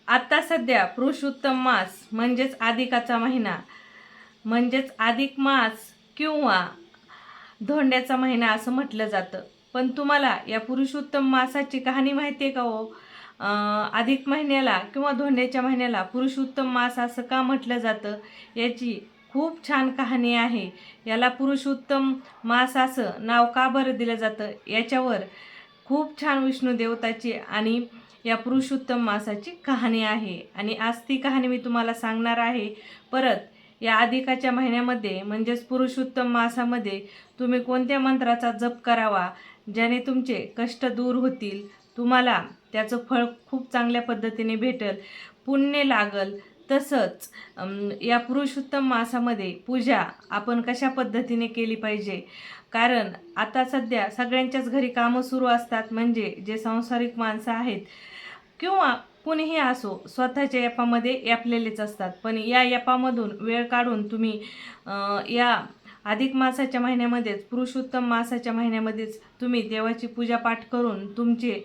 आता सध्या पुरुषोत्तम मास म्हणजेच अधिकाचा महिना म्हणजेच अधिक मास किंवा धोंड्याचा महिना असं म्हटलं जातं. पण तुम्हाला या पुरुषोत्तम मासाची कहाणी माहिती आहे का हो? अधिक महिन्याला किंवा धोंड्याच्या महिन्याला पुरुषोत्तम मास असं का म्हटलं जातं याची खूप छान कहाणी आहे. याला पुरुषोत्तम मास असं नाव का बरं दिलं जातं याच्यावर खूप छान विष्णू देवताची आणि या पुरुषोत्तम मासाची कहाणी आहे. आणि आज ती कहाणी मी तुम्हाला सांगणार आहे. परत या अधिकाच्या महिन्यामध्ये म्हणजेच पुरुषोत्तम मासामध्ये तुम्ही कोणत्या मंत्राचा जप करावा ज्याने तुमचे कष्ट दूर होतील, तुम्हाला त्याचं फळ खूप चांगल्या पद्धतीने भेटेल, पुण्य लागल. तसंच या पुरुषोत्तम मासामध्ये पूजा आपण कशा पद्धतीने केली पाहिजे, कारण आता सध्या सगळ्यांच्याच घरी कामं सुरू असतात. म्हणजे जे सांसारिक माणसं आहेत किंवा कुणीही असो स्वतःच्या यापामध्ये यापलेलेच असतात. पण या यापामधून वेळ काढून तुम्ही या अधिक मासाच्या महिन्यामध्येच पुरुषोत्तम मासाच्या महिन्यामध्येच तुम्ही देवाची पूजापाठ करून तुमचे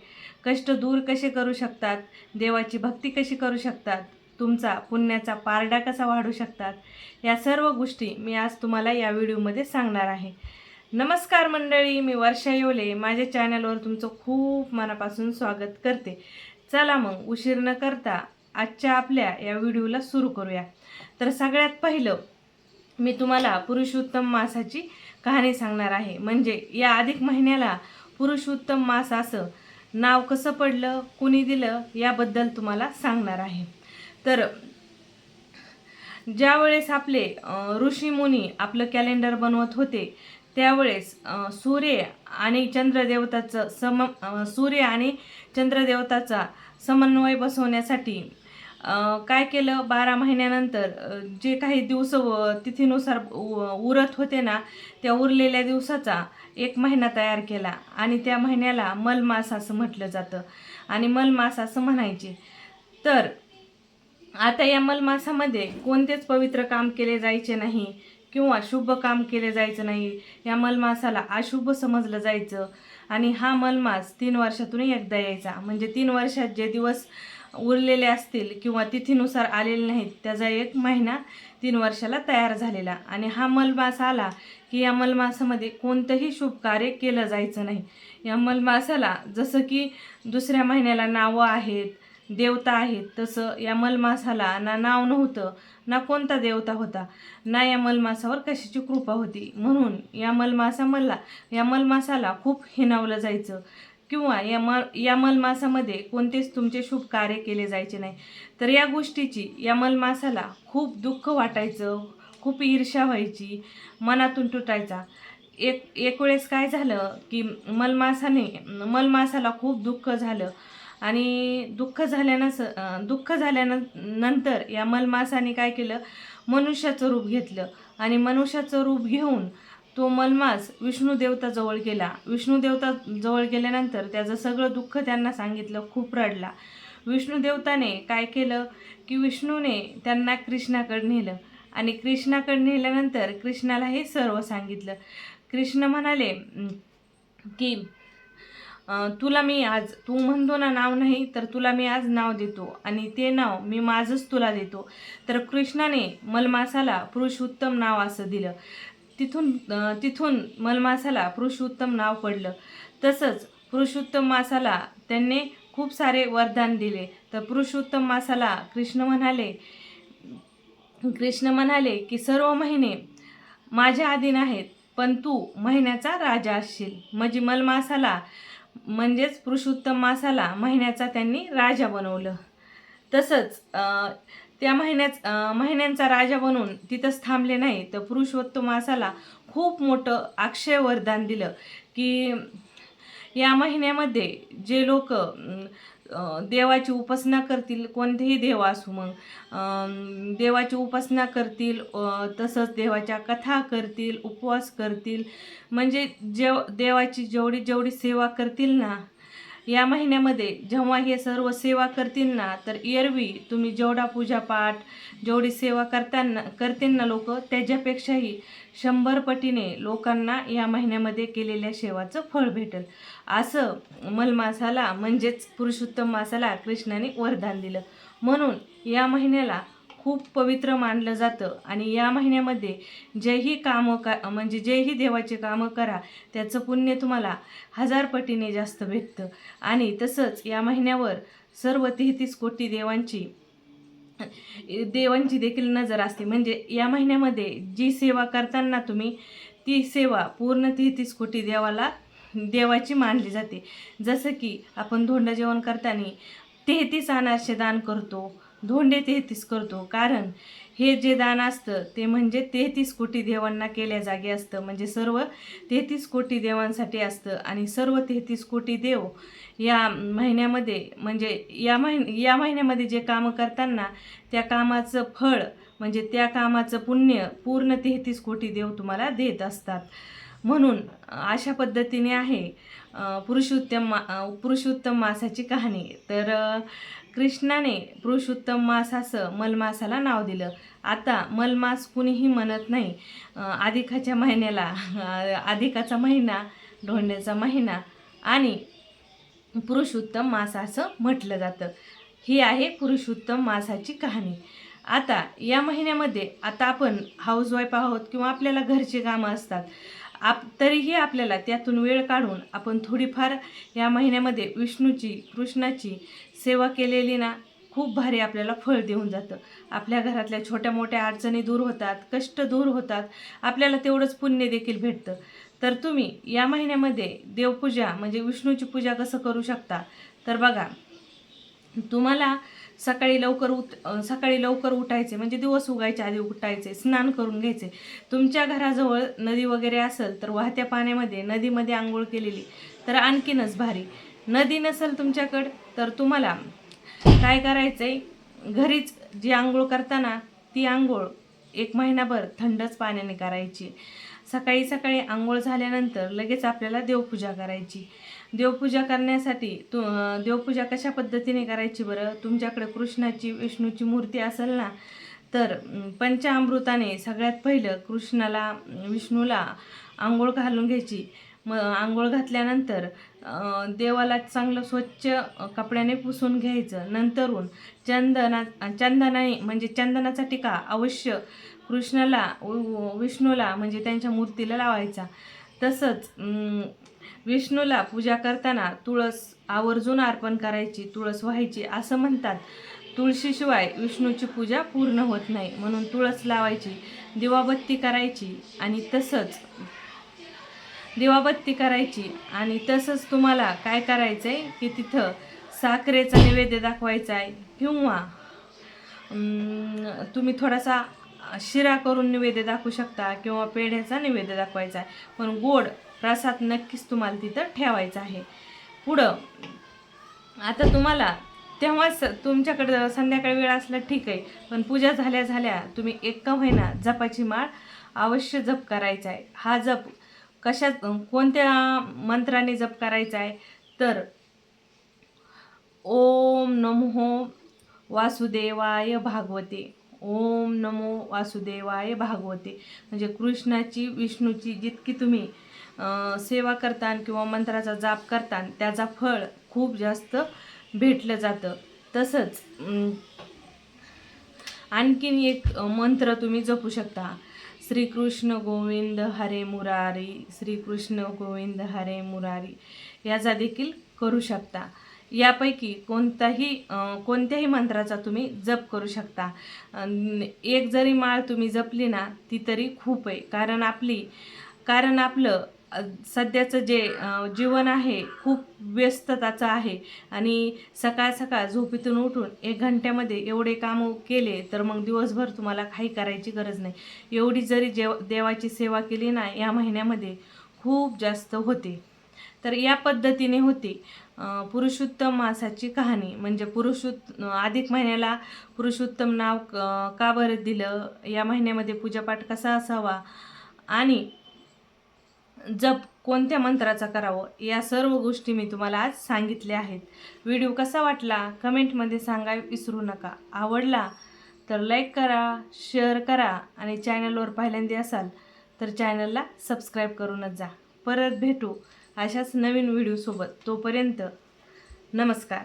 कष्ट दूर कसे करू शकतात, देवाची भक्ती कशी करू शकतात, तुमचा पुण्याचा पारडा कसा वाढू शकतात, या सर्व गोष्टी मी आज तुम्हाला या व्हिडिओमध्ये सांगणार आहे. नमस्कार मंडळी, मी वर्षा येवले. माझ्या चॅनलवर तुमचं खूप मनापासून स्वागत करते. चला मग उशीर न करता आजच्या आपल्या या व्हिडिओला सुरू करूया. तर सगळ्यात पहिलं मी तुम्हाला पुरुषोत्तम मासाची कहाणी सांगणार आहे. म्हणजे या अधिक महिन्याला पुरुषोत्तम मास असं नाव कसं पडलं, कुणी दिलं, याबद्दल तुम्हाला सांगणार आहे. तर ज्यावेळेस आपले ऋषीमुनी आपलं कॅलेंडर बनवत होते त्यावेळेस सूर्य आणि चंद्रदेवताचा समन्वय बसवण्यासाठी काय केलं, 12 महिन्यानंतर जे काही दिवस तिथीनुसार उरत होते ना, त्या उरलेल्या दिवसाचा एक महिना तयार केला आणि त्या महिन्याला मलमास असं म्हटलं जातं आणि मलमास असं म्हणायचे. तर आता या मलमासामध्ये कोणतेच पवित्र काम केले जायचे नाही किंवा शुभ काम केले जायचं नाही. या मलमासाला अशुभ समजलं जायचं आणि हा मलमास 3 वर्षातून एकदा यायचा. म्हणजे 3 वर्षात जे दिवस उरलेले असतील किंवा तिथीनुसार आलेले नाहीत त्याचा एक महिना 3 वर्षाला तयार झालेला. आणि हा मलमास आला की या मलमासामध्ये कोणतंही शुभ कार्य केलं जायचं नाही. या मलमासाला जसं की दुसऱ्या महिन्याला नावं आहेत, देवता आहेत, तसं या मलमासाला ना नाव नव्हतं, ना कोणता देवता होता, ना या मलमासावर कशाची कृपा होती. म्हणून या मलमासाला खूप हिणावलं जायचं किंवा या मलमासामध्ये कोणतेच तुमचे शुभ कार्य केले जायचे नाही. तर या गोष्टीची या मलमासाला खूप दुःख वाटायचं, खूप ईर्ष्या व्हायची, मनातून तुटायचा. एक वेळेस काय झालं की मलमासाला खूप दुःख झालं आणि दुःख झाल्यानंतर या मलमासाने काय केलं, मनुष्याचं रूप घेतलं आणि मनुष्याचं रूप घेऊन तो मलमास विष्णुदेवताजवळ गेला. विष्णुदेवताजवळ गेल्यानंतर त्याचं सगळं दुःख त्यांना सांगितलं, खूप रडला. विष्णुदेवताने काय केलं की विष्णूने त्यांना कृष्णाकडे नेलं आणि कृष्णाकडे नेल्यानंतर कृष्णाला हे सर्व सांगितलं. कृष्ण म्हणाले की तू म्हणतो ना नाव नाही, तर तुला मी आज नाव देतो आणि ते नाव मी माझंच तुला देतो. तर कृष्णाने मलमासाला पुरुषोत्तम नाव असं दिलं. तिथून मलमासाला पुरुषोत्तम नाव पडलं. तसंच पुरुषोत्तम मासाला त्यांनी खूप सारे वरदान दिले. तर पुरुषोत्तम मासाला कृष्ण म्हणाले की सर्व महिने माझ्या अधीन आहेत, पण तू महिन्याचा राजा असशील. म्हणजे मलमासाला म्हणजेच पुरुषोत्तम मासाला महिन्याचा त्यांनी राजा बनवलं. तसंच त्या महिन्यांचा राजा बनून तिथंच थांबले नाही, तर पुरुषोत्तम मासाला खूप मोठं अक्षय वरदान दिलं की या महिन्यामध्ये जे लोक देवाची उपासना करतील, कोणतेही देव असू, मग देवाची उपासना करतील, तसंच देवाच्या कथा करतील, उपवास करतील, म्हणजे देवाची जेवढी सेवा करतील ना, या महिन्यामध्ये जेव्हा हे सर्व सेवा करतील ना, तर एरवी तुम्ही जेवढा पूजापाठ जेवढी सेवा करतील ना लोक, त्याच्यापेक्षाही 100 पटीने लोकांना या महिन्यामध्ये केलेल्या सेवाचं फळ भेटेल. असं मलमासाला म्हणजेच पुरुषोत्तम मासाला कृष्णाने वरदान दिलं. म्हणून या महिन्याला खूप पवित्र मानलं जातं आणि या महिन्यामध्ये जेही कामं म्हणजे जेही देवाचे कामं करा, त्याचं पुण्य तुम्हाला 1000 पटीने जास्त भेटतं. आणि तसंच या महिन्यावर सर्व 33 कोटी देवांची देखील नजर असते. म्हणजे या महिन्यामध्ये जी सेवा करताना तुम्ही, ती सेवा पूर्ण 33 कोटी देवाची मानली जाते. जसं की आपण धोंडा जेवण करताना 33 अनारसे दान करतो, धोंडे 33 करतो, कारण हे जे दान असतं ते म्हणजे 33 कोटी देवांना केल्या जागी असतं. म्हणजे सर्व 33 कोटी देवांसाठी असतं आणि सर्व 33 कोटी देव या महिन्यामध्ये म्हणजे या महिन्यामध्ये जे कामं करताना त्या कामाचं फळ म्हणजे त्या कामाचं पुण्य पूर्ण 33 कोटी देव तुम्हाला देत असतात. म्हणून अशा पद्धतीने आहे पुरुषोत्तम मासाची कहाणी. तर कृष्णाने पुरुषोत्तम मास असं मलमासाला नाव दिलं. आता मलमास कुणीही म्हणत नाही. अधिकाच्या महिन्याला अधिकाचा महिना, धोंड्याचा महिना आणि पुरुषोत्तम मास असं म्हटलं जातं. ही आहे पुरुषोत्तम मासाची कहाणी. आता या महिन्यामध्ये आता आपण हाऊसवाईफ आहोत किंवा आपल्याला घरची कामं असतात, तरीही आपल्याला त्यातून वेळ काढून आपण थोडीफार या महिन्यामध्ये कृष्णाची सेवा केलेली ना, खूप भारी आपल्याला फळ देऊन जातं. आपल्या घरातल्या छोट्या मोठ्या अडचणी दूर होतात, कष्ट दूर होतात, आपल्याला तेवढंच पुण्य देखील भेटतं. तर तुम्ही या महिन्यामध्ये देवपूजा म्हणजे विष्णूची पूजा कसं करू शकता, तर बघा, तुम्हाला सकाळी लवकर उठायचे, म्हणजे दिवस उगायच्या आधी उठायचे, स्नान करून घ्यायचे. तुमच्या घराजवळ नदी वगैरे असेल तर वाहत्या पाण्यामध्ये नदीमध्ये आंघोळ केलेली तर आणखीनच भारी. नदी नसेल तुमच्याकडं तर तुम्हाला काय करायचं आहे, घरीच जी आंघोळ करताना ती आंघोळ 1 महिनाभर थंडच पाण्याने करायची. सकाळी आंघोळ झाल्यानंतर लगेच आपल्याला देवपूजा करायची. देवपूजा करण्यासाठी देवपूजा कशा पद्धतीने करायची बरं, तुमच्याकडे कृष्णाची विष्णूची मूर्ती असेल ना, तर पंचामृताने सगळ्यात पहिलं विष्णूला आंघोळ घालून घ्यायची. मग आंघोळ घातल्यानंतर देवाला चांगलं स्वच्छ कपड्याने पुसून घ्यायचं. नंतरून चंदनाने म्हणजे चंदनाचा टिका अवश्य विष्णूला म्हणजे त्यांच्या मूर्तीला लावायचा. तसंच विष्णूला पूजा करताना तुळस आवर्जून अर्पण करायची, तुळस व्हायची. असं म्हणतात, तुळशीशिवाय विष्णूची पूजा पूर्ण होत नाही, म्हणून तुळस लावायची, दिवाबत्ती करायची आणि तसंच तुम्हाला काय करायचं आहे की तिथं साखरेचा नैवेद्य दाखवायचा आहे किंवा तुम्ही थोडासा शिरा करून नैवेद्य दाखवू शकता किंवा पेढ्याचा नैवेद्य दाखवायचा आहे. पण गोड प्रसाद नक्कीच तुम्हाला तिथं ठेवायचा आहे. पुढं आता तुम्हाला तेव्हाच तुमच्याकडं संध्याकाळी वेळ असला ठीक आहे, पण पूजा झाल्या तुम्ही 1 महिना जपाची माळ अवश्य जप करायचा आहे. हा जप कोणत्या मंत्राने जप करायचा आहे, तर ओम नमो वासुदेवाय भागवते, ओम नमो वासुदेवाय भागवते. म्हणजे कृष्णाची विष्णूची जितकी तुम्ही सेवा करता किंवा मंत्राचा जाप करता त्याचा फळ खूप जास्त भेटलं जातं. तसंच आणखीन एक मंत्र तुम्ही जपू शकता, श्रीकृष्ण गोविंद हरे मुरारी, श्रीकृष्ण गोविंद हरे मुरारी, याचा देखील करू शकता. यापैकी कोणत्याही मंत्राचा तुम्ही जप करू शकता. एक जरी माळ तुम्ही जपली ना, ती तरी खूप आहे. कारण आपलं सध्याचं जे जीवन आहे खूप व्यस्तताचं आहे आणि सकाळ झोपेतून उठून 1 घंट्यामध्ये एवढे कामं केले तर मग दिवसभर तुम्हाला काही करायची गरज नाही. एवढी जरी देवाची सेवा केली ना, या महिन्यामध्ये खूप जास्त होते. तर या पद्धतीने होती पुरुषोत्तम मासाची कहाणी. म्हणजे अधिक महिन्याला पुरुषोत्तम नाव का बरं दिलं, या महिन्यामध्ये पूजापाठ कसा असावा आणि जप कोणत्या मंत्राचा करावं या सर्व गोष्टी मी तुम्हाला आज सांगितल्या आहेत. व्हिडिओ कसा वाटला कमेंटमध्ये सांगायला विसरू नका. आवडला तर लाईक करा, शेअर करा आणि चॅनलवर पहिल्यांदा असाल तर चॅनलला सबस्क्राईब करूनच जा. परत भेटू अशाच नवीन व्हिडिओसोबत. तोपर्यंत नमस्कार.